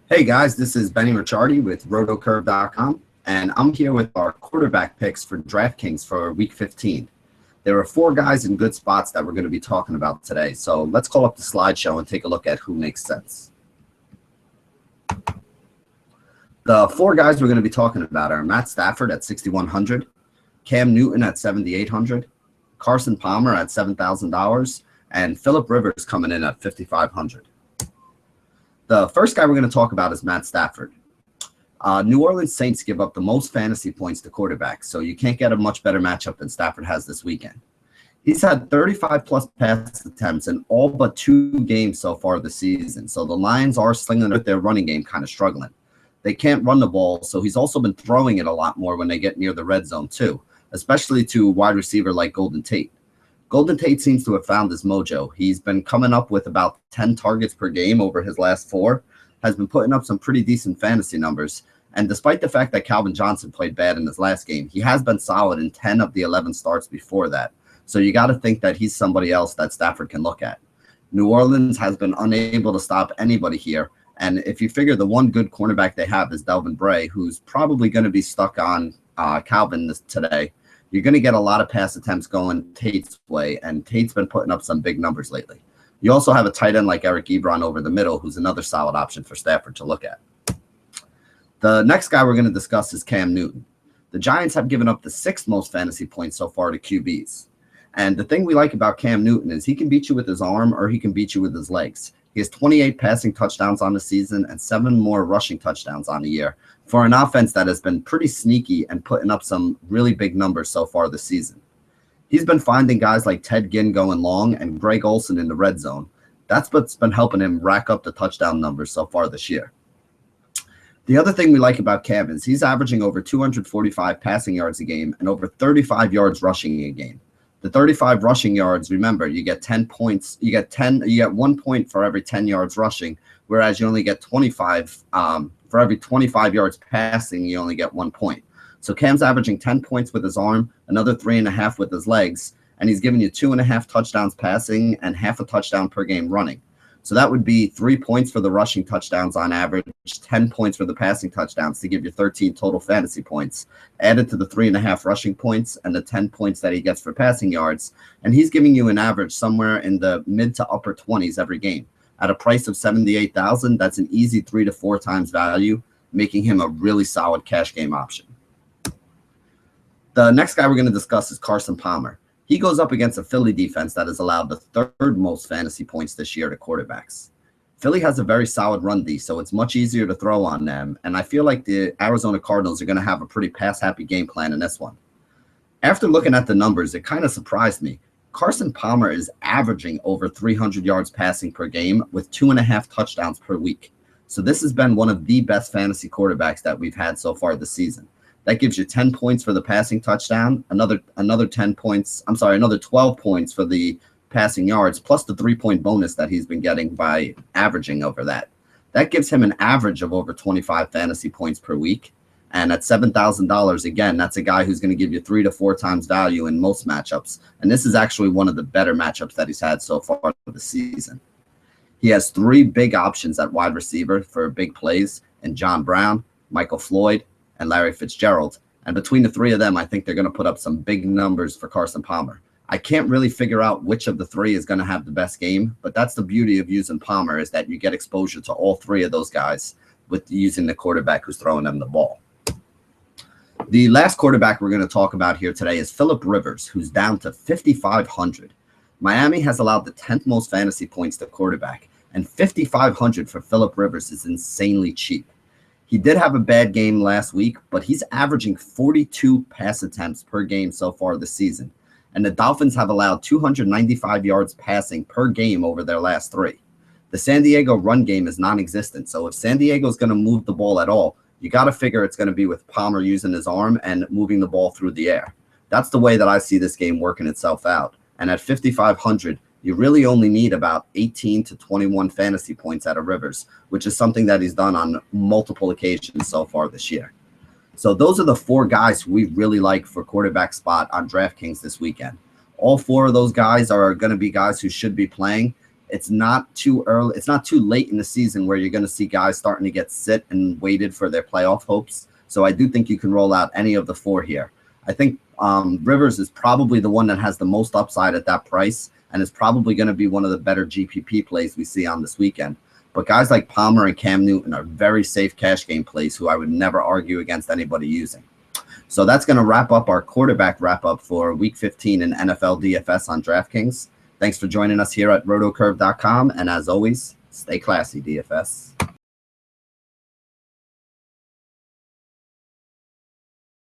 Hey guys, this is Benny Ricciardi with rotocurve.com, and I'm here with our quarterback picks for DraftKings for Week 15. There are four guys in good spots that we're going to be talking about today, so let's call up the slideshow and take a look at who makes sense. The four guys we're going to be talking about are Matt Stafford at 6,100, Cam Newton at 7,800, Carson Palmer at $7,000, and Phillip Rivers coming in at 5,500. The first guy we're going to talk about is Matt Stafford. New Orleans Saints give up the most fantasy points to quarterbacks, so you can't get a much better matchup than Stafford has this weekend. He's had 35-plus pass attempts in all but 2 games so far this season, so the Lions are slinging with their running game kind of struggling. They can't run the ball, so he's also been throwing it a lot more when they get near the red zone too, especially to a wide receiver like Golden Tate. Golden Tate seems to have found his mojo. He's been coming up with about 10 targets per game over his last 4, has been putting up some pretty decent fantasy numbers. And despite the fact that Calvin Johnson played bad in his last game, he has been solid in 10 of the 11 starts before that. So you got to think that he's somebody else that Stafford can look at. New Orleans has been unable to stop anybody here. And if you figure the one good cornerback they have is Delvin Bray, who's probably going to be stuck on Calvin today, you're going to get a lot of pass attempts going Tate's way, and Tate's been putting up some big numbers lately. You also have a tight end like Eric Ebron over the middle, who's another solid option for Stafford to look at. The next guy we're going to discuss is Cam Newton. The Giants have given up the 6th most fantasy points so far to QBs. And the thing we like about Cam Newton is he can beat you with his arm or he can beat you with his legs. He has 28 passing touchdowns on the season and 7 more rushing touchdowns on the year for an offense that has been pretty sneaky and putting up some really big numbers so far this season. He's been finding guys like Ted Ginn going long and Greg Olsen in the red zone. That's what's been helping him rack up the touchdown numbers so far this year. The other thing we like about Cam is he's averaging over 245 passing yards a game and over 35 yards rushing a game. The 35 rushing yards, remember, you get 10 points. You get 1 point for every 10 yards rushing, whereas you only get 25 for every 25 yards passing, you only get 1 point. So Cam's averaging 10 points with his arm, another 3.5 with his legs, and he's giving you 2.5 touchdowns passing and half a touchdown per game running. So that would be 3 points for the rushing touchdowns on average, 10 points for the passing touchdowns to give you 13 total fantasy points, added to the 3.5 rushing points and the 10 points that he gets for passing yards. And he's giving you an average somewhere in the mid to upper 20s every game. At a price of $78,000, that's an easy 3 to 4 times value, making him a really solid cash game option. The next guy we're going to discuss is Carson Palmer. He goes up against a Philly defense that has allowed the 3rd most fantasy points this year to quarterbacks. Philly has a very solid run D, so it's much easier to throw on them, and I feel like the Arizona Cardinals are going to have a pretty pass-happy game plan in this one. After looking at the numbers, it kind of surprised me. Carson Palmer is averaging over 300 yards passing per game with 2.5 touchdowns per week. So this has been one of the best fantasy quarterbacks that we've had so far this season. That gives you 10 points for the passing touchdown, another 12 points for the passing yards, plus the 3-point bonus that he's been getting by averaging over that. That gives him an average of over 25 fantasy points per week. And at $7,000, again, that's a guy who's going to give you 3 to 4 times value in most matchups. And this is actually one of the better matchups that he's had so far this season. He has 3 big options at wide receiver for big plays in John Brown, Michael Floyd, and Larry Fitzgerald. And between the 3 of them, I think they're going to put up some big numbers for Carson Palmer. I can't really figure out which of the 3 is going to have the best game, but that's the beauty of using Palmer, is that you get exposure to all 3 of those guys with using the quarterback who's throwing them the ball. The last quarterback we're going to talk about here today is Phillip Rivers, who's down to 5,500. Miami has allowed the 10th most fantasy points to quarterback, and 5,500 for Phillip Rivers is insanely cheap. He did have a bad game last week, but he's averaging 42 pass attempts per game so far this season. And the Dolphins have allowed 295 yards passing per game over their last 3. The San Diego run game is non-existent, so if San Diego is going to move the ball at all, you got to figure it's going to be with Palmer using his arm and moving the ball through the air. That's the way that I see this game working itself out. And at 5,500, you really only need about 18 to 21 fantasy points out of Rivers, which is something that he's done on multiple occasions so far this year. So those are the 4 guys we really like for quarterback spot on DraftKings this weekend. All 4 of those guys are going to be guys who should be playing. It's not too early. It's not too late in the season where you're going to see guys starting to get sit and waited for their playoff hopes. So I do think you can roll out any of the four here. I think Rivers is probably the one that has the most upside at that price and is probably going to be one of the better GPP plays we see on this weekend. But guys like Palmer and Cam Newton are very safe cash game plays who I would never argue against anybody using. So that's going to wrap up our quarterback wrap-up for Week 15 in NFL DFS on DraftKings. Thanks for joining us here at rotocurve.com. And as always, stay classy, DFS.